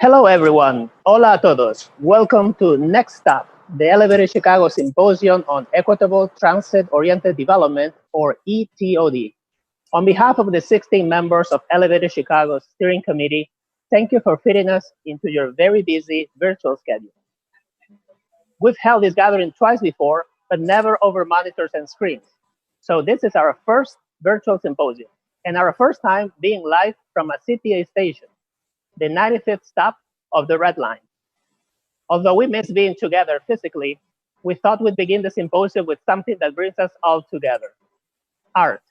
Hello, everyone. Hola a todos. Welcome to Next Stop, the Elevated Chicago Symposium on Equitable Transit-Oriented Development, or ETOD. On behalf of the 16 members of Elevated Chicago's steering committee, thank you for fitting us into your very busy virtual schedule. We've held this gathering twice before, but never over monitors and screens. So this is our first virtual symposium, and our first time being live from a CTA station, the 95th stop of the Red Line. Although we miss being together physically, we thought we'd begin the symposium with something that brings us all together: art.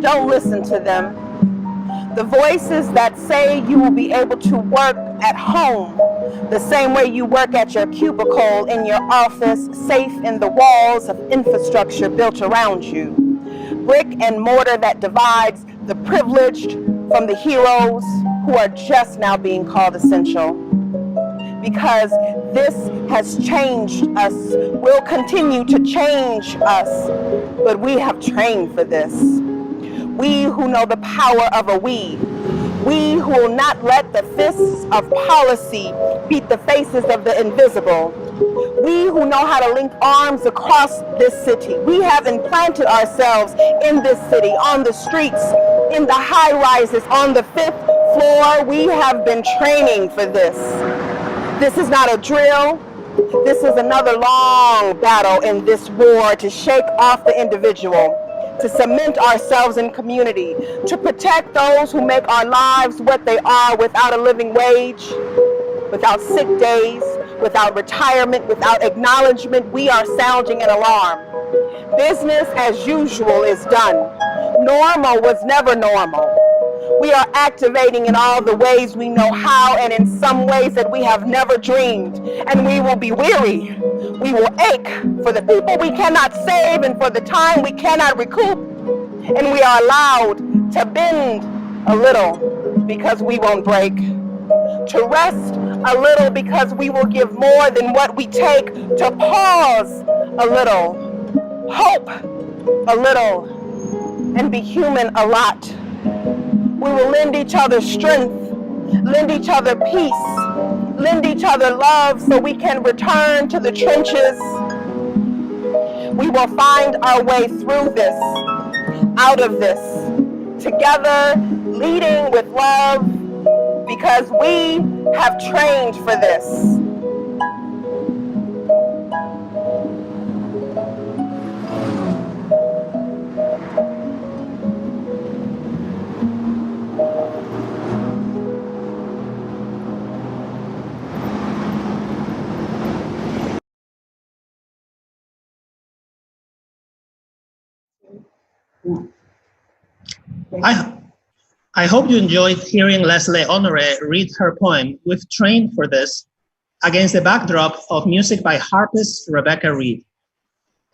Don't listen to them. The voices that say you will be able to work at home the same way you work at your cubicle in your office, safe in the walls of infrastructure built around you. Brick and mortar that divides the privileged from the heroes who are just now being called essential. Because this has changed us, will continue to change us, but we have trained for this. We who know the power of a we who will not let the fists of policy beat the faces of the invisible. We who know how to link arms across this city. We have implanted ourselves in this city, on the streets, in the high rises, on the 5th floor. We have been training for this. This is not a drill. This is another long battle in this war to shake off the individual, to cement ourselves in community, to protect those who make our lives what they are without a living wage, without sick days, without retirement, without acknowledgement. We are sounding an alarm. Business as usual is done. Normal was never normal. We are activating in all the ways we know how, and in some ways that we have never dreamed. And we will be weary. We will ache for the people we cannot save and for the time we cannot recoup. And we are allowed to bend a little because we won't break. To rest a little because we will give more than what we take. To pause a little. Hope a little. And be human a lot. We will lend each other strength, lend each other peace, lend each other love so we can return to the trenches. We will find our way through this, out of this, together, leading with love, because we have trained for this. I hope you enjoyed hearing Leslie Honoré read her poem, "We've Trained for This," against the backdrop of music by harpist Rebecca Reed.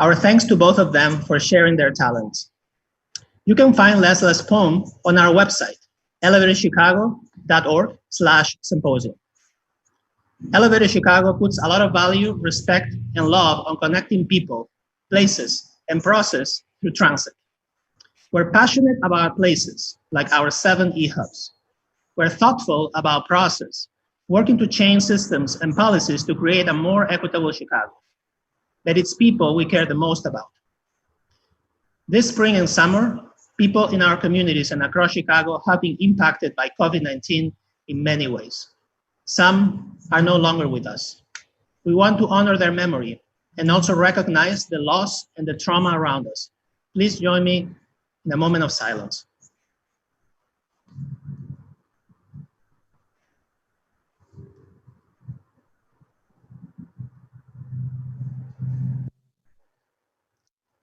Our thanks to both of them for sharing their talents. You can find Leslie's poem on our website, elevatedchicago.org/symposium. Elevated Chicago puts a lot of value, respect, and love on connecting people, places, and process through transit. We're passionate about places, like our 7 E-hubs. We're thoughtful about process, working to change systems and policies to create a more equitable Chicago. But it's people we care the most about. This spring and summer, people in our communities and across Chicago have been impacted by COVID-19 in many ways. Some are no longer with us. We want to honor their memory and also recognize the loss and the trauma around us. Please join me in a moment of silence.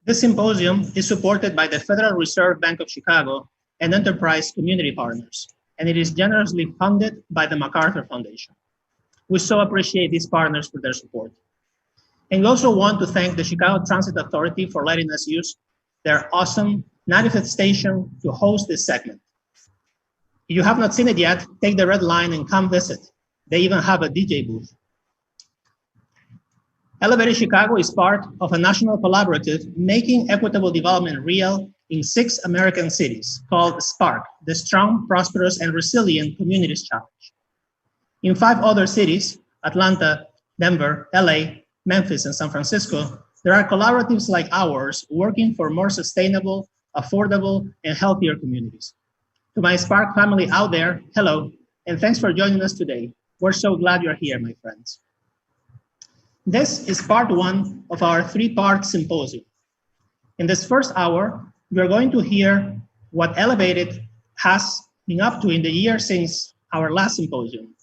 This symposium is supported by the Federal Reserve Bank of Chicago and Enterprise Community Partners, and it is generously funded by the MacArthur Foundation. We so appreciate these partners for their support. And we also want to thank the Chicago Transit Authority for letting us use their awesome 95th station to host this segment. If you have not seen it yet, take the red line and come visit. They even have a DJ booth. Elevated Chicago is part of a national collaborative making equitable development real in 6 American cities called SPARK, the Strong, Prosperous, and Resilient Communities Challenge. In 5 other cities, Atlanta, Denver, LA, Memphis, and San Francisco, there are collaboratives like ours working for more sustainable, affordable, and healthier communities. To my SPARK family out there, hello, and thanks for joining us today. We're so glad you're here, my friends. This is part 1 of our 3-part symposium. In this first hour, we are going to hear what Elevated has been up to in the year since our last symposium.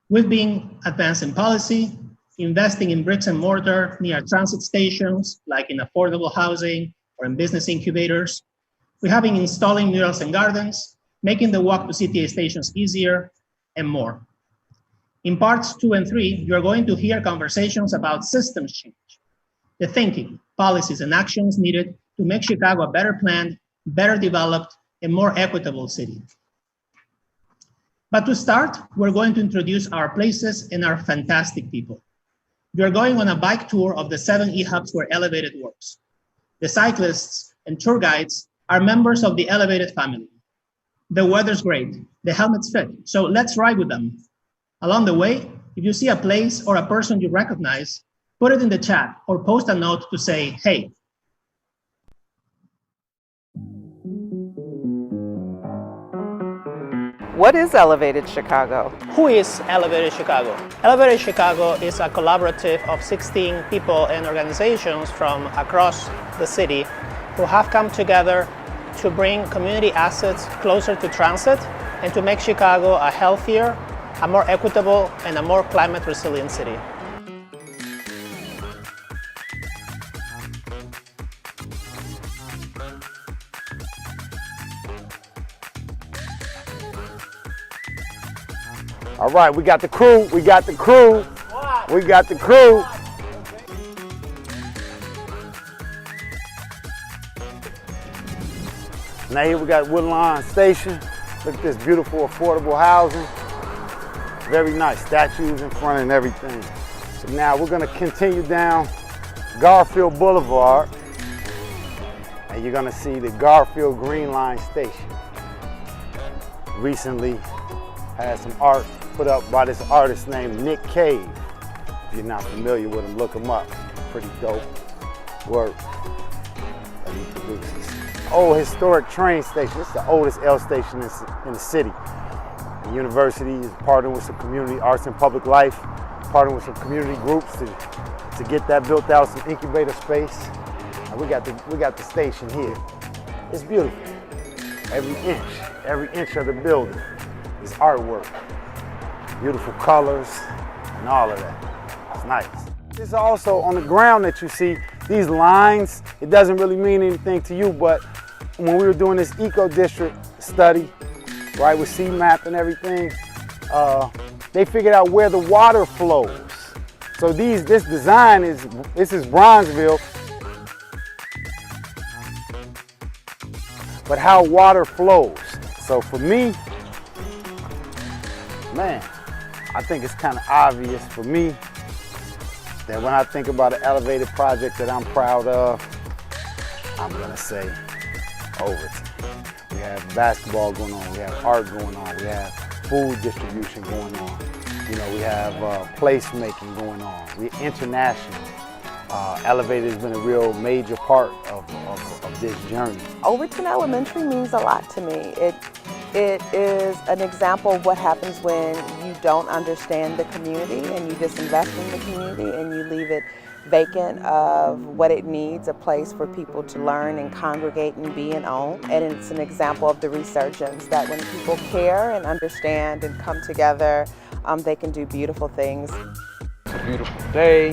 We've been advancing policy, investing in bricks and mortar near transit stations, like in affordable housing or in business incubators. We have been installing murals and gardens, making the walk to CTA stations easier, and more. In parts 2 and 3, you are going to hear conversations about systems change, the thinking, policies, and actions needed to make Chicago a better planned, better developed, and more equitable city. But to start, we're going to introduce our places and our fantastic people. We are going on a bike tour of the 7 e-hubs where Elevated works. The cyclists and tour guides are members of the Elevated family. The weather's great, the helmets fit, so let's ride with them. Along the way, if you see a place or a person you recognize, put it in the chat or post a note to say, hey. What is Elevated Chicago? Who is Elevated Chicago? Elevated Chicago is a collaborative of 16 people and organizations from across the city who have come together to bring community assets closer to transit and to make Chicago a healthier, a more equitable, and a more climate resilient city. All right, we got the crew, we got the crew, we got the crew. Now here we got Woodlawn Station. Look at this beautiful, affordable housing. Very nice, statues in front and everything. So now we're gonna continue down Garfield Boulevard and you're gonna see the Garfield Green Line Station. Recently had some art put up by this artist named Nick Cave. If you're not familiar with him, look him up. Pretty dope work that he produces. Old historic train station. It's the oldest L station in the city. The university is partnering with some community arts and public life, partnering with some community groups to get that built out, some incubator space. And we got the station here. It's beautiful. Every inch of the building is artwork. Beautiful colors and all of that. It's nice. It's also on the ground that you see these lines. It doesn't really mean anything to you, but when we were doing this eco district study, right, with CMAP and everything, they figured out where the water flows. So this design this is Bronzeville, but how water flows. So for me, man, I think it's kind of obvious for me that when I think about an elevated project that I'm proud of, I'm gonna say Overton. We have basketball going on, we have art going on, we have food distribution going on. You know, we have placemaking going on. We're international. Elevated has been a real major part of this journey. Overton Elementary means a lot to me. It is an example of what happens when you don't understand the community and you disinvest in the community and you leave it vacant of what it needs, a place for people to learn and congregate and be and own. And it's an example of the resurgence that when people care and understand and come together, they can do beautiful things. It's a beautiful day.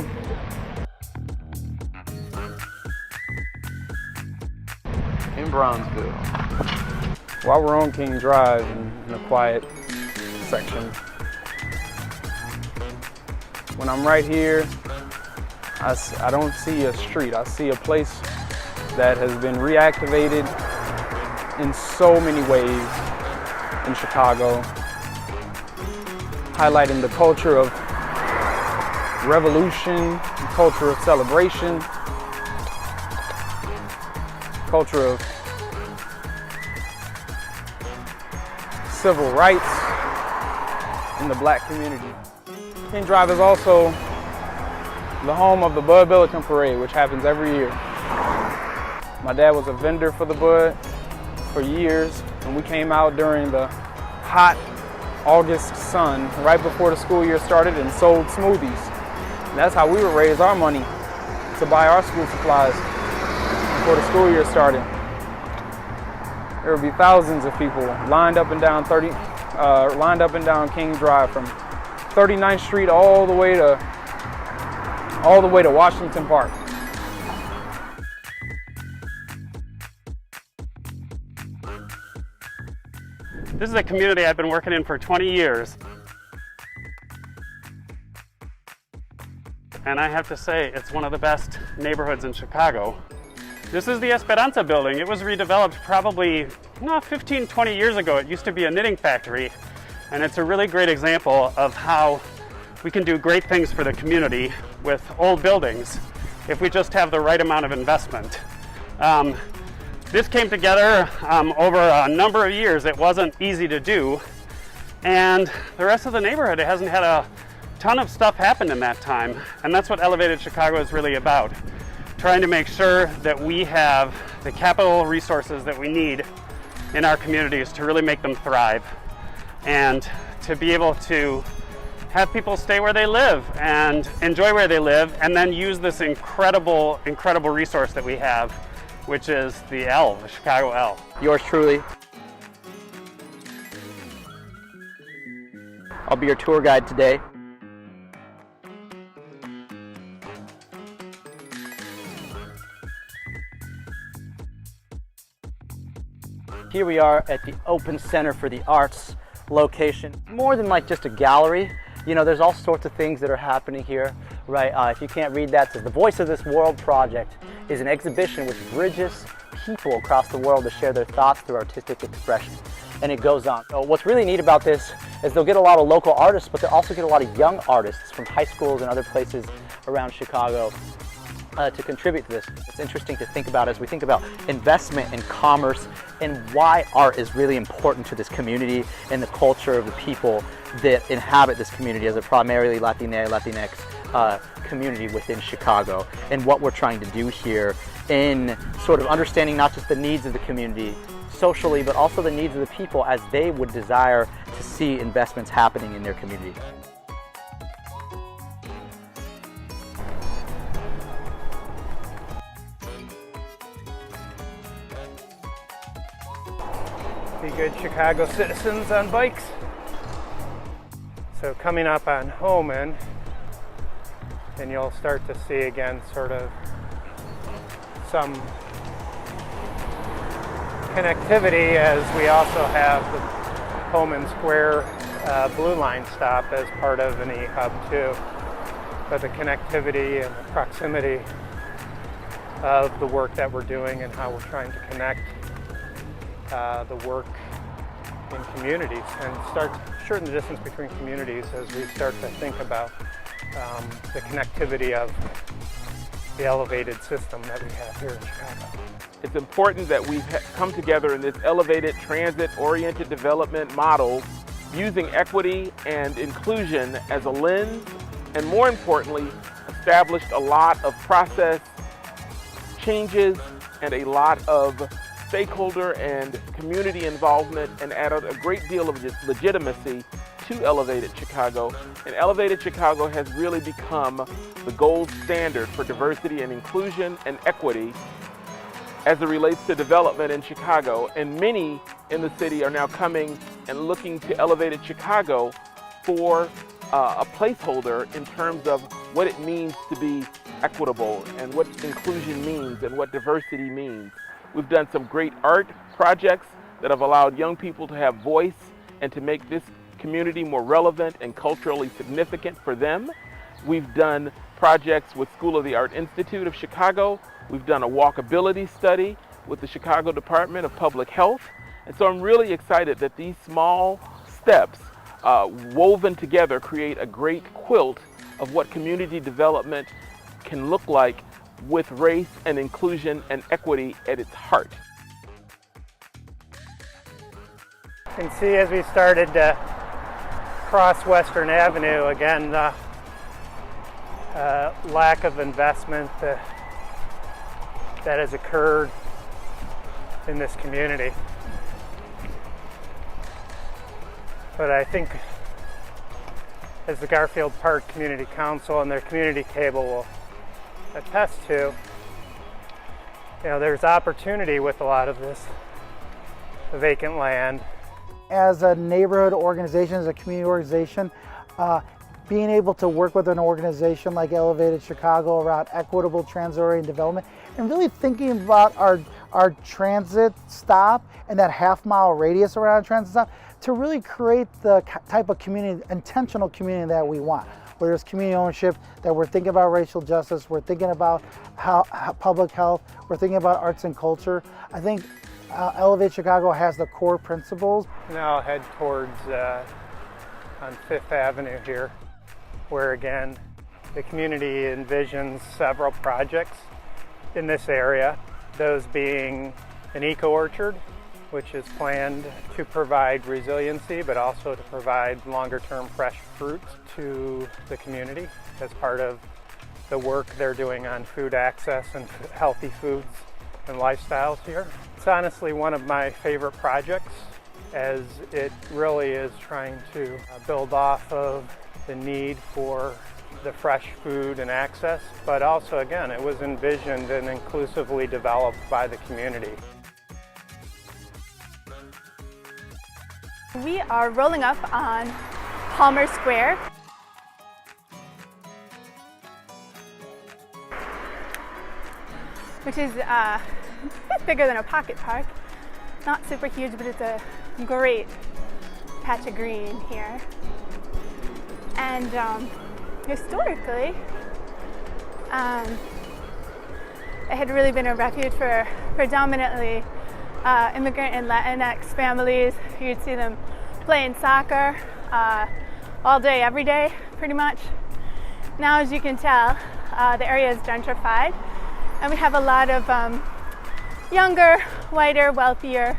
In Bronzeville. While we're on King Drive in the quiet section, when I'm right here, I don't see a street. I see a place that has been reactivated in so many ways in Chicago, highlighting the culture of revolution, culture of celebration, culture of civil rights in the black community. King Drive is also the home of the Bud Bulletin Parade, which happens every year. My dad was a vendor for the Bud for years, and we came out during the hot August sun right before the school year started and sold smoothies. And that's how we would raise our money to buy our school supplies before the school year started. There would be thousands of people lined up and down King Drive from 39th Street all the way to Washington Park. This is a community I've been working in for 20 years. And I have to say, it's one of the best neighborhoods in Chicago. This is the Esperanto Building. It was redeveloped probably 15, 20 years ago. It used to be a knitting factory. And it's a really great example of how we can do great things for the community with old buildings if we just have the right amount of investment. This came together over a number of years. It wasn't easy to do. And the rest of the neighborhood, it hasn't had a ton of stuff happen in that time. And that's what Elevated Chicago is really about. Trying to make sure that we have the capital resources that we need in our communities to really make them thrive. And to be able to have people stay where they live and enjoy where they live, and then use this incredible resource that we have, which is the L, the Chicago L. Yours truly. I'll be your tour guide today. Here we are at the Open Center for the Arts location. More than like just a gallery, you know, there's all sorts of things that are happening here, right? If you can't read that, it says the Voice of This World project is an exhibition which bridges people across the world to share their thoughts through artistic expression. And it goes on. So what's really neat about this is they'll get a lot of local artists, but they'll also get a lot of young artists from high schools and other places around Chicago to contribute to this. It's interesting to think about as we think about investment in commerce and why art is really important to this community and the culture of the people that inhabit this community as a primarily Latinx community within Chicago, and what we're trying to do here in sort of understanding not just the needs of the community socially, but also the needs of the people as they would desire to see investments happening in their community. Be good Chicago citizens on bikes. So coming up on Homan, and you'll start to see again sort of some connectivity, as we also have the Homan Square Blue Line stop as part of an E-hub too. But the connectivity and the proximity of the work that we're doing and how we're trying to connect the work in communities and start shorten the distance between communities as we start to think about the connectivity of the elevated system that we have here in Chicago. It's important that we've come together in this elevated transit-oriented development model using equity and inclusion as a lens, and more importantly, established a lot of process changes and a lot of stakeholder and community involvement, and added a great deal of legitimacy to Elevated Chicago. And Elevated Chicago has really become the gold standard for diversity and inclusion and equity as it relates to development in Chicago. And many in the city are now coming and looking to Elevated Chicago for a placeholder in terms of what it means to be equitable and what inclusion means and what diversity means. We've done some great art projects that have allowed young people to have voice and to make this community more relevant and culturally significant for them. We've done projects with School of the Art Institute of Chicago. We've done a walkability study with the Chicago Department of Public Health. And so I'm really excited that these small steps woven together create a great quilt of what community development can look like with race and inclusion and equity at its heart. You can see as we started to cross Western Avenue, again, the lack of investment that has occurred in this community. But I think, as the Garfield Park Community Council and their community table will attest to, there's opportunity with a lot of this vacant land. As a neighborhood organization, as a community organization, being able to work with an organization like Elevated Chicago around equitable transit-oriented development and really thinking about our transit stop and that half-mile radius around a transit stop to really create the type of community, intentional community that we want, where there's community ownership, that we're thinking about racial justice, we're thinking about how public health, we're thinking about arts and culture. I think Elevate Chicago has the core principles. Now I'll head towards on 5th Avenue here, where again, the community envisions several projects in this area, those being an eco-orchard, which is planned to provide resiliency, but also to provide longer-term fresh fruits to the community as part of the work they're doing on food access and healthy foods and lifestyles here. It's honestly one of my favorite projects, as it really is trying to build off of the need for the fresh food and access, but also, again, it was envisioned and inclusively developed by the community. We are rolling up on Palmer Square. Which is a bit bigger than a pocket park. Not super huge, but it's a great patch of green here. And historically, it had really been a refuge for predominantly immigrant and Latinx families. You'd see them playing soccer all day, every day, pretty much. Now, as you can tell, the area is gentrified, and we have a lot of younger, whiter, wealthier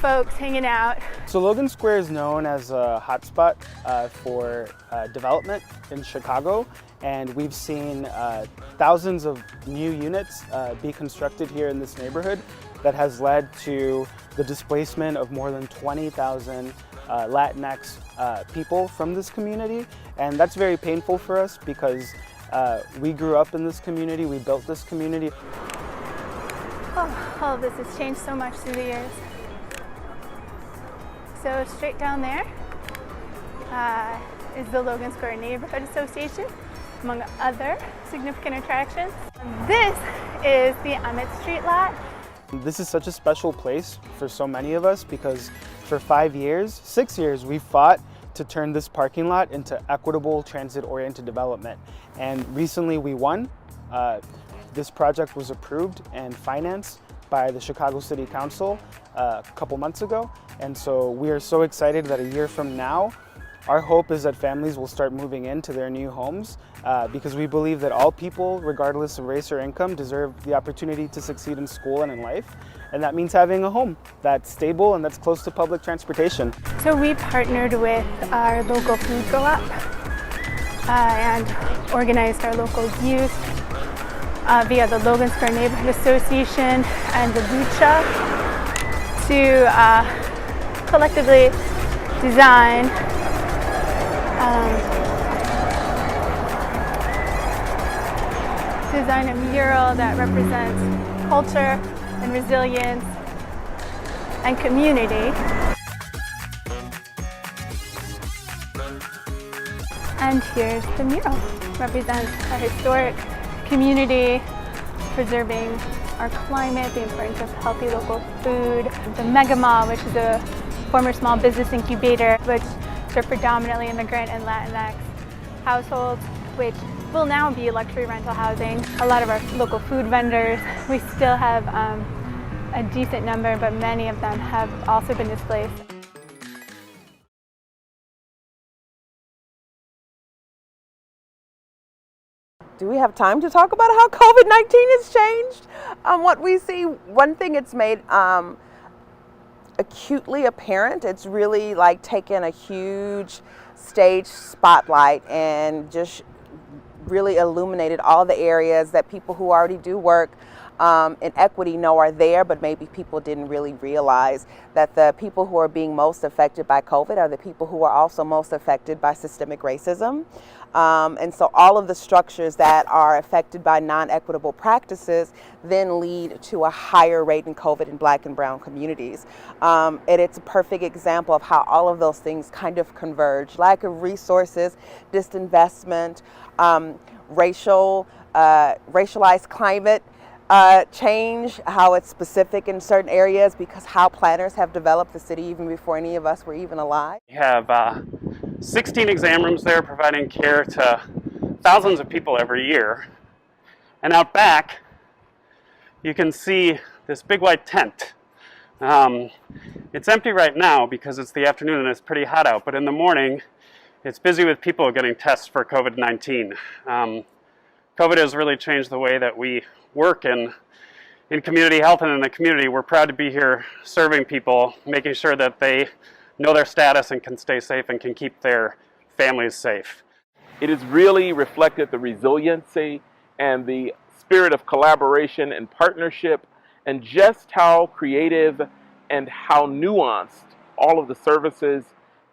folks hanging out. So Logan Square is known as a hotspot for development in Chicago, and we've seen thousands of new units be constructed here in this neighborhood that has led to the displacement of more than 20,000 Latinx people from this community. And that's very painful for us because we grew up in this community, we built this community. Oh, all of this has changed so much through the years. So straight down there is the Logan Square Neighborhood Association, among other significant attractions. This is the Amit Street Lot. This is such a special place for so many of us because for 6 years, we fought to turn this parking lot into equitable transit-oriented development. And recently we won. This project was approved and financed by the Chicago City Council a couple months ago. And so we are so excited that a year from now, our hope is that families will start moving into their new homes because we believe that all people, regardless of race or income, deserve the opportunity to succeed in school and in life. And that means having a home that's stable and that's close to public transportation. So we partnered with our local food co-op and organized our local youth via the Logan Square Neighborhood Association and the Lucha to collectively design a mural that represents culture and resilience and community. And here's the mural. It represents our historic community, preserving our climate, the importance of healthy local food. The Mega Mall, which is a former small business incubator, which served predominantly immigrant and Latinx households. which will now be luxury rental housing. A lot of our local food vendors, we still have a decent number, but many of them have also been displaced. Do we have time to talk about how COVID-19 has changed what we see? One thing it's made acutely apparent, it's really like taken a huge stage spotlight and just really illuminated all the areas that people who already do work in equity know are there, but maybe people didn't really realize that the people who are being most affected by COVID are the people who are also most affected by systemic racism. And so all of the structures that are affected by non-equitable practices then lead to a higher rate in COVID in Black and brown communities. And it's a perfect example of how all of those things kind of converge. Lack of resources, disinvestment, racialized climate change, how it's specific in certain areas because how planners have developed the city even before any of us were even alive. We have 16 exam rooms there providing care to thousands of people every year. And out back, you can see this big white tent. It's empty right now because it's the afternoon and it's pretty hot out, but in the morning, it's busy with people getting tests for COVID-19. COVID has really changed the way that we work in community health and in the community. We're proud to be here serving people, making sure that they know their status and can stay safe and can keep their families safe. It has really reflected the resiliency and the spirit of collaboration and partnership and just how creative and how nuanced all of the services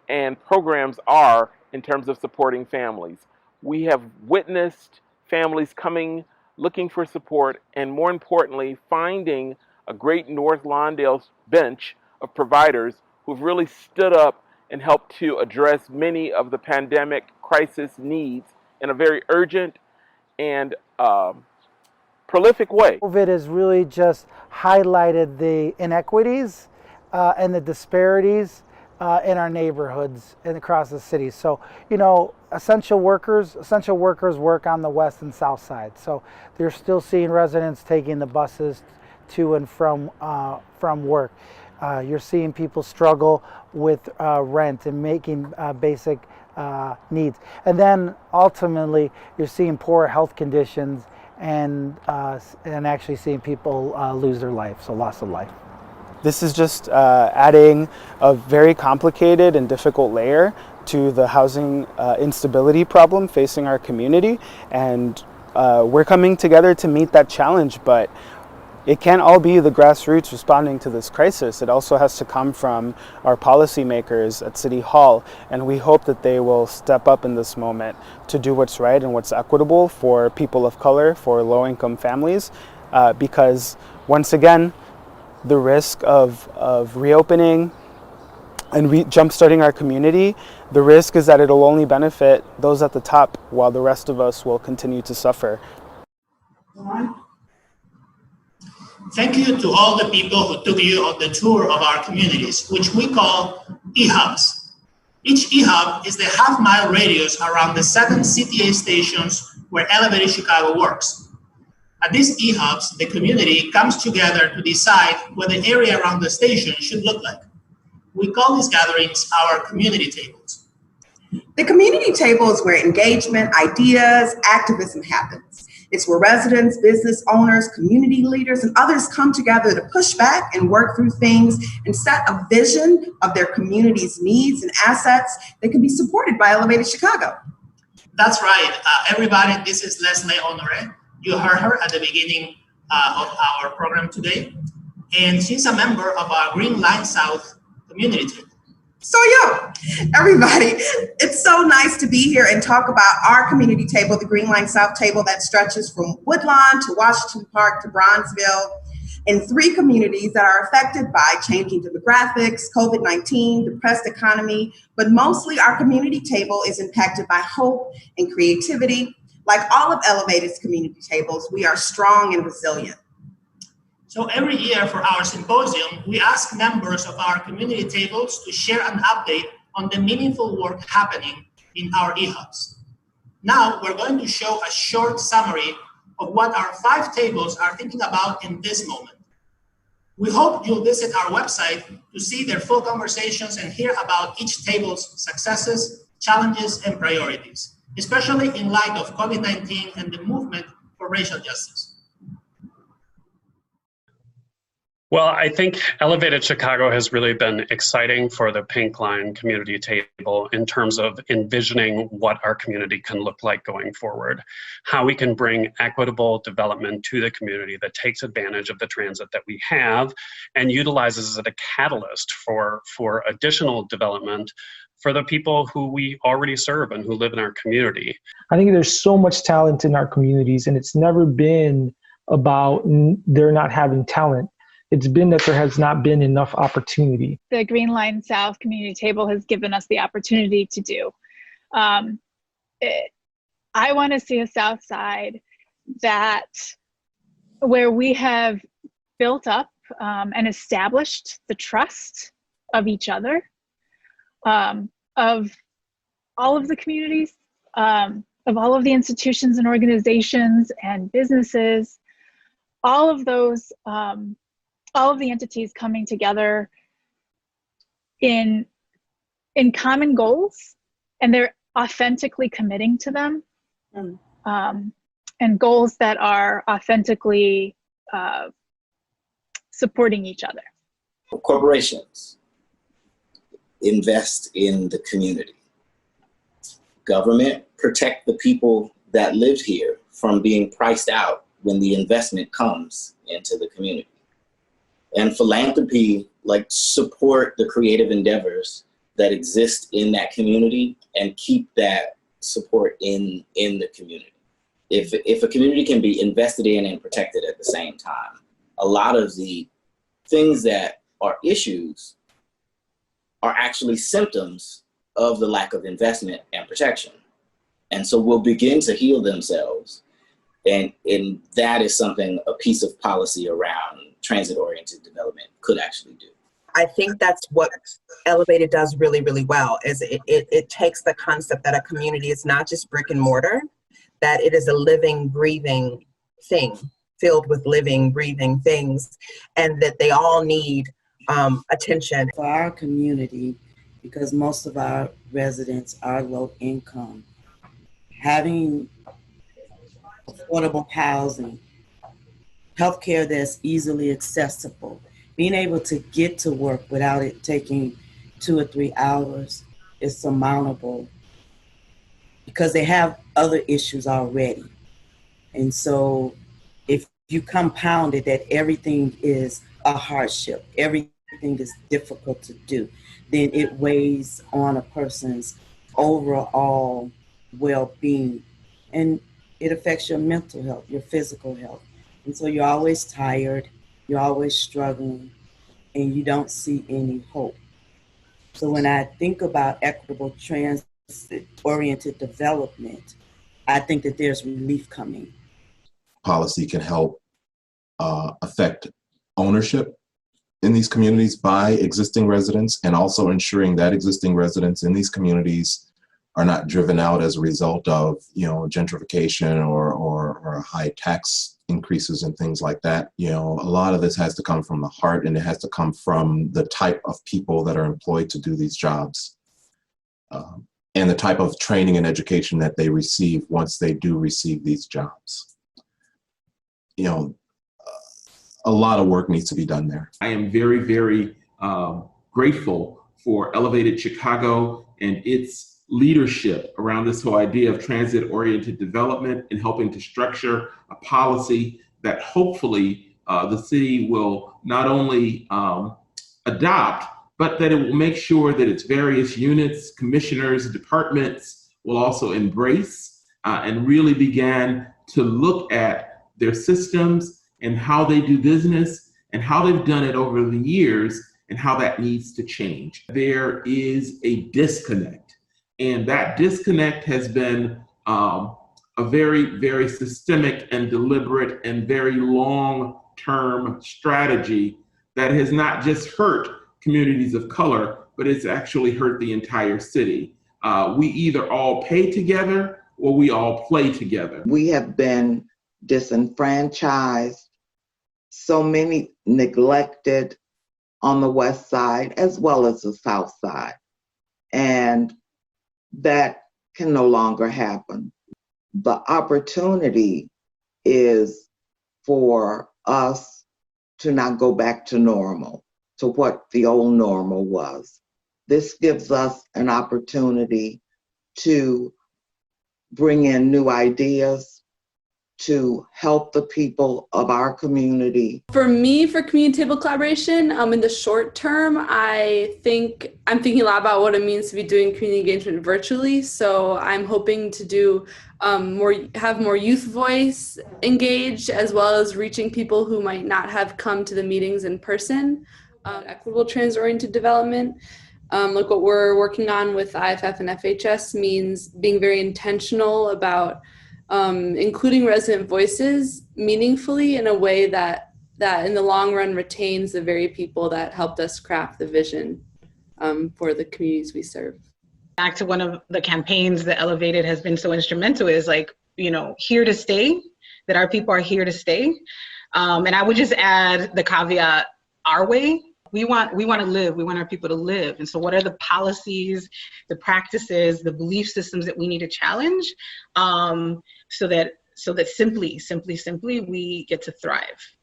and programs are in terms of supporting families. We have witnessed families coming, looking for support, and more importantly, finding a great North Lawndale bench of providers who've really stood up and helped to address many of the pandemic crisis needs in a very urgent and prolific way. COVID has really just highlighted the inequities and the disparities in our neighborhoods and across the city. So, you know, essential workers work on the west and south side. So they're still seeing residents taking the buses to and from work. You're seeing people struggle with rent and making basic needs. And then ultimately, you're seeing poor health conditions and actually seeing people lose their life, so loss of life. This is just adding a very complicated and difficult layer to the housing instability problem facing our community. And we're coming together to meet that challenge, but it can't all be the grassroots responding to this crisis. It also has to come from our policymakers at City Hall, and we hope that they will step up in this moment to do what's right and what's equitable for people of color, for low-income families, because once again, the risk of reopening and jump-starting our community, the risk is that it'll only benefit those at the top while the rest of us will continue to suffer. Thank you to all the people who took you on the tour of our communities, which we call e-hubs. Each e-hub is the half-mile radius around the 7 CTA stations where Elevated Chicago works. At these e-hubs, the community comes together to decide what the area around the station should look like. We call these gatherings our community tables. The community table is where engagement, ideas, activism happens. It's where residents, business owners, community leaders, and others come together to push back and work through things and set a vision of their community's needs and assets that can be supported by Elevated Chicago. That's right, everybody, this is Leslie Honore. You heard her at the beginning of our program today, and she's a member of our Green Line South community table. So everybody, it's so nice to be here and talk about our community table, the Green Line South table that stretches from Woodlawn to Washington Park to Bronzeville, in 3 communities that are affected by changing demographics, COVID-19, depressed economy, but mostly our community table is impacted by hope and creativity. Like all of Elevated's community tables, we are strong and resilient. So every year for our symposium, we ask members of our community tables to share an update on the meaningful work happening in our e-hubs. Now we're going to show a short summary of what our 5 tables are thinking about in this moment. We hope you'll visit our website to see their full conversations and hear about each table's successes, challenges, and priorities, especially in light of COVID-19 and the movement for racial justice. Well, I think Elevated Chicago has really been exciting for the Pink Line community table in terms of envisioning what our community can look like going forward, how we can bring equitable development to the community that takes advantage of the transit that we have and utilizes it as a catalyst for additional development for the people who we already serve and who live in our community. I think there's so much talent in our communities, and it's never been about they're not having talent. It's been that there has not been enough opportunity. The Green Line South Community Table has given us the opportunity to do. I want to see a South Side where we have built up and established the trust of each other, of all of the communities, of all of the institutions and organizations and businesses, all of those, all of the entities coming together in common goals, and they're authentically committing to them, and goals that are authentically supporting each other. Corporations invest in the community. Government protect the people that live here from being priced out when the investment comes into the community. And philanthropy, support the creative endeavors that exist in that community and keep that support in the community. If a community can be invested in and protected at the same time, a lot of the things that are issues are actually symptoms of the lack of investment and protection. And so we'll begin to heal themselves. And that is something a piece of policy around transit-oriented development could actually do. I think that's what Elevated does really, really well, is it takes the concept that a community is not just brick and mortar, that it is a living, breathing thing, filled with living, breathing things, and that they all need attention. For our community, because most of our residents are low income, having affordable housing, healthcare that's easily accessible, being able to get to work without it taking 2 or 3 hours is surmountable because they have other issues already. And so if you compound it that everything is a hardship, everything is difficult to do, then it weighs on a person's overall well-being. And it affects your mental health, your physical health. And so you're always tired, you're always struggling, and you don't see any hope. So when I think about equitable transit-oriented development, I think that there's relief coming. Policy can help affect ownership in these communities by existing residents, and also ensuring that existing residents in these communities are not driven out as a result of, gentrification or high tax increases and things like that. A lot of this has to come from the heart, and it has to come from the type of people that are employed to do these jobs, and the type of training and education that they receive once they do receive these jobs. A lot of work needs to be done there. I am very, very grateful for Elevated Chicago and its leadership around this whole idea of transit-oriented development and helping to structure a policy that hopefully the city will not only adopt, but that it will make sure that its various units, commissioners, departments will also embrace and really begin to look at their systems and how they do business and how they've done it over the years and how that needs to change. There is a disconnect. And that disconnect has been a very, very systemic and deliberate and very long-term strategy that has not just hurt communities of color, but it's actually hurt the entire city. We either all pay together where we all play together. We have been disenfranchised, so many neglected on the west side as well as the south side. And that can no longer happen. The opportunity is for us to not go back to normal, to what the old normal was. This gives us an opportunity to bring in new ideas, to help the people of our community. For me, for community table collaboration, in the short term, I'm thinking a lot about what it means to be doing community engagement virtually. So I'm hoping to do have more youth voice engaged, as well as reaching people who might not have come to the meetings in person. Equitable trans-oriented development, like what we're working on with IFF and FHS, means being very intentional about including resident voices meaningfully in a way that in the long run retains the very people that helped us craft the vision for the communities we serve. Back to one of the campaigns that Elevated has been so instrumental is here to stay, that our people are here to stay. And I would just add the caveat, our way. We want to live. We want our people to live. And so what are the policies, the practices, the belief systems that we need to challenge so that simply we get to thrive?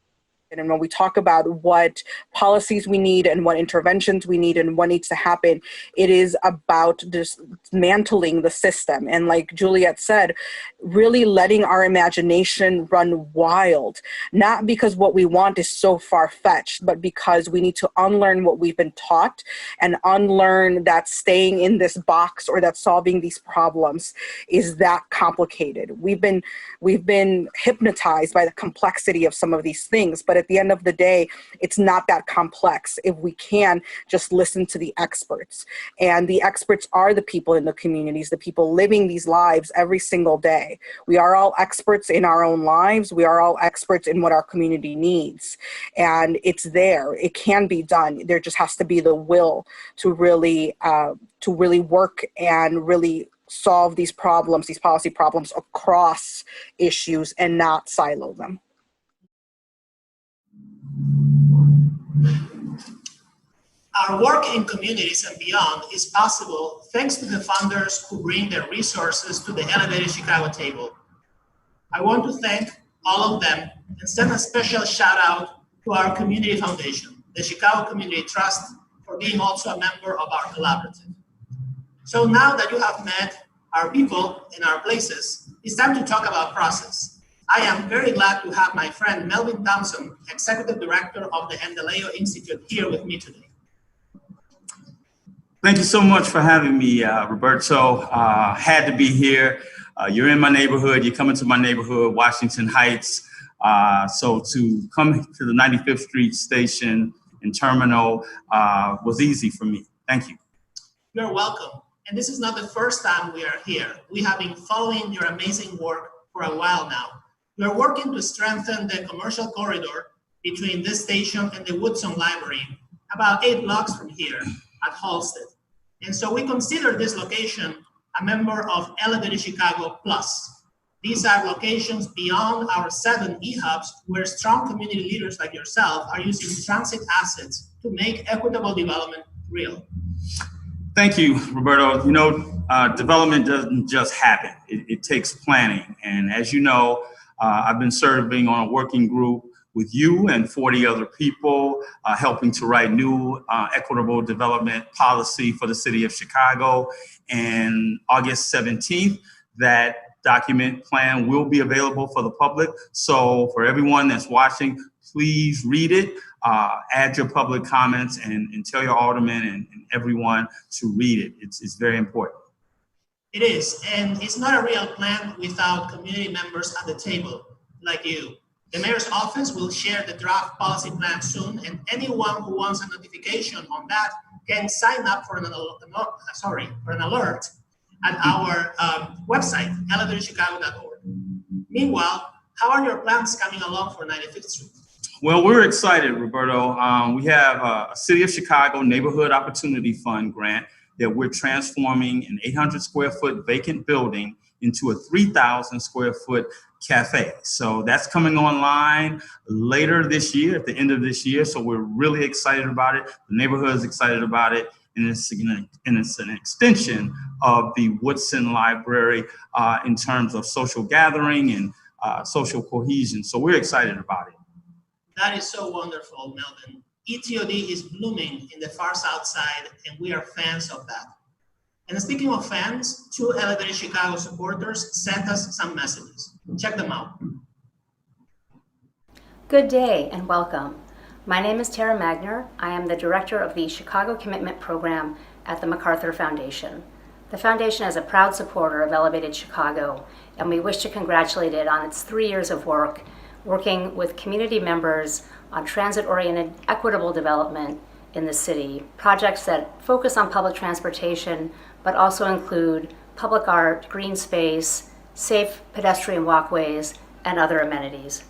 And when we talk about what policies we need and what interventions we need and what needs to happen, it is about dismantling the system. And like Juliet said, really letting our imagination run wild, not because what we want is so far-fetched, but because we need to unlearn what we've been taught and unlearn that staying in this box or that solving these problems is that complicated. We've been hypnotized by the complexity of some of these things, but at the end of the day, it's not that complex if we can just listen to the experts. And the experts are the people in the communities, the people living these lives every single day. We are all experts in our own lives. We are all experts in what our community needs. And it's there. It can be done. There just has to be the will to really work and really solve these problems, these policy problems across issues and not silo them. Our work in communities and beyond is possible thanks to the funders who bring their resources to the Elevated Chicago table. I want to thank all of them and send a special shout out to our community foundation, the Chicago Community Trust, for being also a member of our collaborative. So now that you have met our people and our places, it's time to talk about process. I am very glad to have my friend Melvin Thompson, Executive Director of the Andaleo Institute, here with me today. Thank you so much for having me, Roberto. Had to be here. You're in my neighborhood. You're coming to my neighborhood, Washington Heights. So to come to the 95th Street station and terminal was easy for me. Thank you. You're welcome. And this is not the first time we are here. We have been following your amazing work for a while now. We are working to strengthen the commercial corridor between this station and the Woodson Library, about 8 blocks from here at Halsted. And so we consider this location a member of Elevated Chicago Plus. These are locations beyond our 7 e-hubs where strong community leaders like yourself are using transit assets to make equitable development real. Thank you, Roberto. You know, development doesn't just happen. It takes planning. And as you know, I've been serving on a working group with you and 40 other people, helping to write new equitable development policy for the city of Chicago. And August 17th, that document plan will be available for the public. So for everyone that's watching, please read it, add your public comments, and tell your aldermen and everyone to read it. It's very important. It is, and it's not a real plan without community members at the table, like you. The mayor's office will share the draft policy plan soon, and anyone who wants a notification on that can sign up for an alert at our website, elevatedchicago.org. Meanwhile, how are your plans coming along for 95th Street? Well, we're excited, Roberto. We have a City of Chicago Neighborhood Opportunity Fund grant that we're transforming an 800 square foot vacant building into a 3,000 square foot cafe. So that's coming online later this year, at the end of this year. So we're really excited about it. The neighborhood is excited about it. And it's an extension of the Woodson Library in terms of social gathering and social cohesion. So we're excited about it. That is so wonderful, Melvin. ETOD is blooming in the far south side, and we are fans of that. And speaking of fans, 2 Elevated Chicago supporters sent us some messages. Check them out. Good day and welcome. My name is Tara Magner. I am the director of the Chicago Commitment Program at the MacArthur Foundation. The foundation is a proud supporter of Elevated Chicago, and we wish to congratulate it on its 3 years of work, working with community members on transit-oriented equitable development in the city, projects that focus on public transportation, but also include public art, green space, safe pedestrian walkways, and other amenities.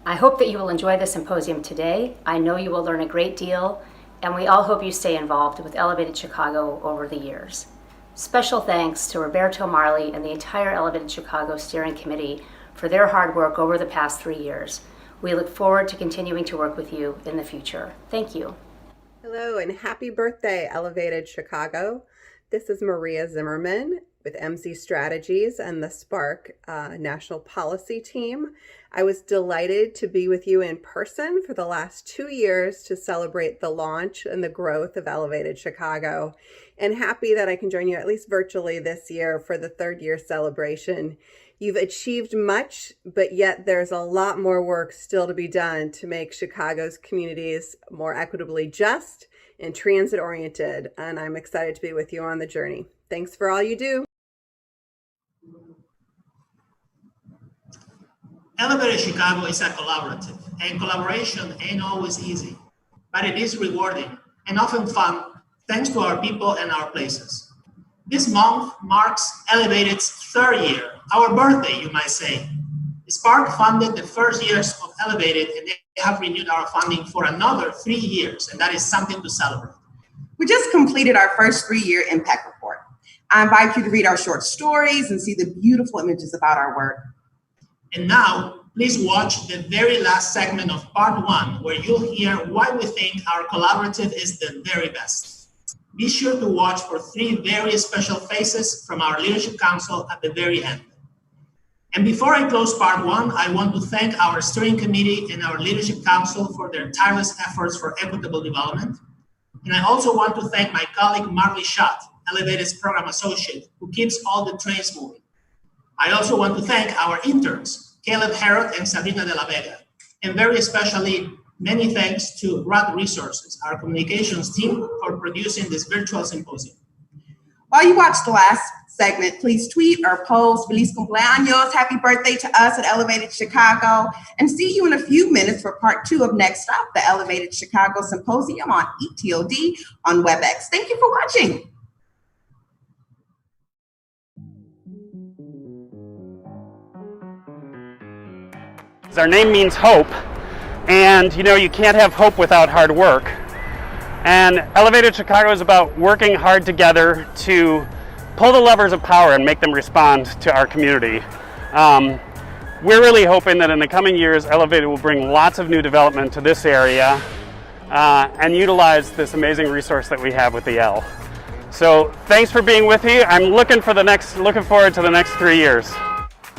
I hope that you will enjoy the symposium today. I know you will learn a great deal, and we all hope you stay involved with Elevated Chicago over the years. Special thanks to Roberto Marley and the entire Elevated Chicago Steering Committee for their hard work over the past 3 years. We look forward to continuing to work with you in the future. Thank you. Hello and happy birthday, Elevated Chicago. This is Maria Zimmerman with MC Strategies and the Spark National Policy Team. I was delighted to be with you in person for the last 2 years to celebrate the launch and the growth of Elevated Chicago, and happy that I can join you at least virtually this year for the 3rd year celebration. You've achieved much, but yet there's a lot more work still to be done to make Chicago's communities more equitably just and transit-oriented, and I'm excited to be with you on the journey. Thanks for all you do. Elevated Chicago is a collaborative, and collaboration ain't always easy, but it is rewarding and often fun thanks to our people and our places. This month marks Elevated's 3rd year, our birthday, you might say. Spark funded the first years of Elevated, and they have renewed our funding for another 3 years, and that is something to celebrate. We just completed our first 3-year impact report. I invite you to read our short stories and see the beautiful images about our work. And now, please watch the very last segment of part 1, where you'll hear why we think our collaborative is the very best. Be sure to watch for 3 very special faces from our Leadership Council at the very end. And before I close part 1, I want to thank our Steering Committee and our Leadership Council for their tireless efforts for equitable development. And I also want to thank my colleague Marley Schott, Elevated's Program Associate, who keeps all the trains moving. I also want to thank our interns, Caleb Herod and Sabrina de la Vega, and very especially many thanks to Rod Resources, our communications team, for producing this virtual symposium. While you watch the last segment, please tweet or post Feliz Cumpleaños, happy birthday to us at Elevated Chicago, and see you in a few minutes for part 2 of Next Stop, the Elevated Chicago Symposium on ETOD on WebEx. Thank you for watching. Our name means hope, and you know, you can't have hope without hard work. And Elevated Chicago is about working hard together to pull the levers of power and make them respond to our community. We're really hoping that in the coming years, Elevated will bring lots of new development to this area and utilize this amazing resource that we have with the L. So thanks for being with me. I'm looking forward to the next 3 years.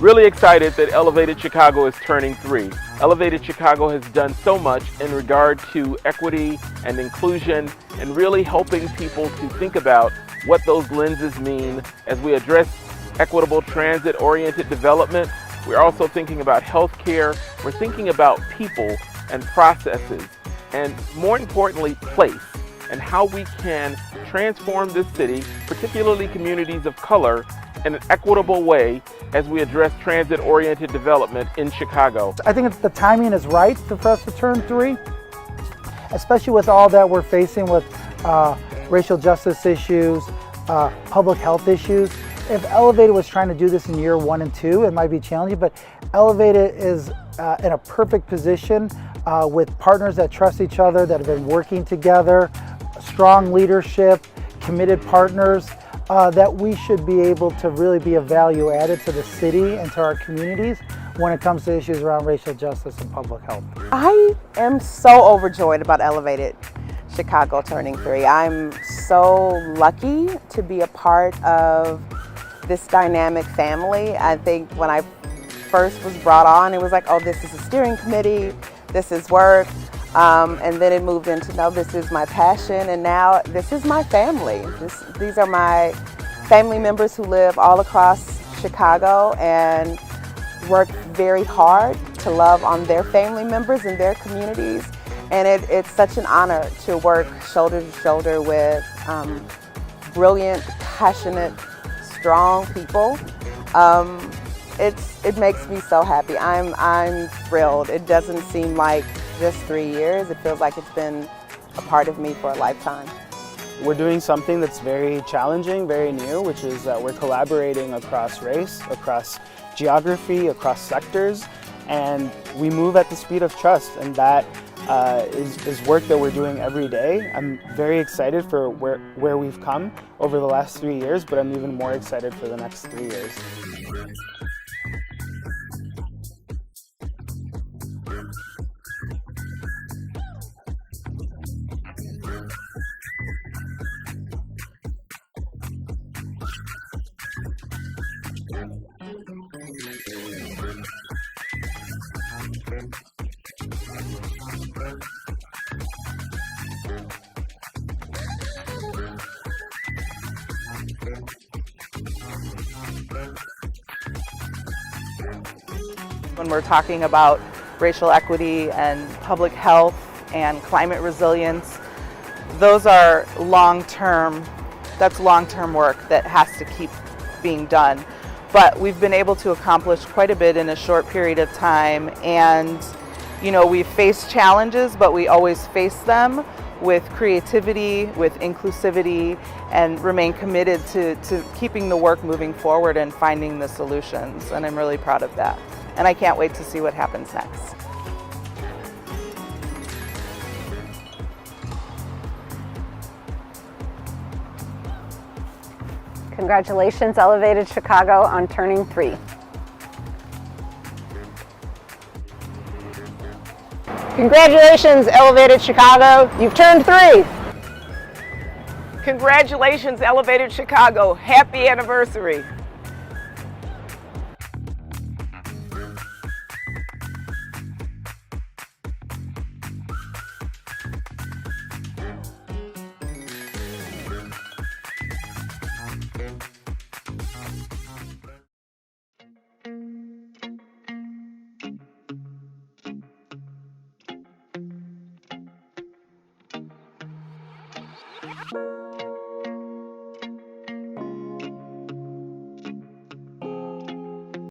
Really excited that Elevated Chicago is turning 3. Elevated Chicago has done so much in regard to equity and inclusion and really helping people to think about what those lenses mean as we address equitable transit-oriented development. We're also thinking about healthcare. We're thinking about people and processes, and more importantly, place, and how we can transform this city, particularly communities of color, in an equitable way as we address transit-oriented development in Chicago. I think the timing is right for us to turn 3, especially with all that we're facing with racial justice issues, public health issues. If Elevated was trying to do this in year 1 and 2, it might be challenging, but Elevated is in a perfect position with partners that trust each other, that have been working together, strong leadership, committed partners. that we should be able to really be a value added to the city and to our communities when it comes to issues around racial justice and public health. I am so overjoyed about Elevated Chicago turning 3. I'm so lucky to be a part of this dynamic family. I think when I first was brought on, it was like, oh, this is a steering committee, this is work. And then it moved into, no, this is my passion, and now this is my family. These are my family members who live all across Chicago and work very hard to love on their family members and their communities. And it's such an honor to work shoulder to shoulder with brilliant, passionate, strong people. It makes me so happy. I'm thrilled. It doesn't seem like just 3 years. It feels like it's been a part of me for a lifetime. We're doing something that's very challenging, very new, which is that we're collaborating across race, across geography, across sectors, and we move at the speed of trust, and that is work that we're doing every day. I'm very excited for where we've come over the last 3 years, but I'm even more excited for the next 3 years. When we're talking about racial equity and public health and climate resilience, those are long-term work that has to keep being done. But we've been able to accomplish quite a bit in a short period of time, and we've faced challenges, but we always face them with creativity, with inclusivity, and remain committed to keeping the work moving forward and finding the solutions. And I'm really proud of that. And I can't wait to see what happens next. Congratulations, Elevated Chicago, on turning 3. Congratulations, Elevated Chicago, you've turned 3. Congratulations, Elevated Chicago. Happy anniversary. Thank you.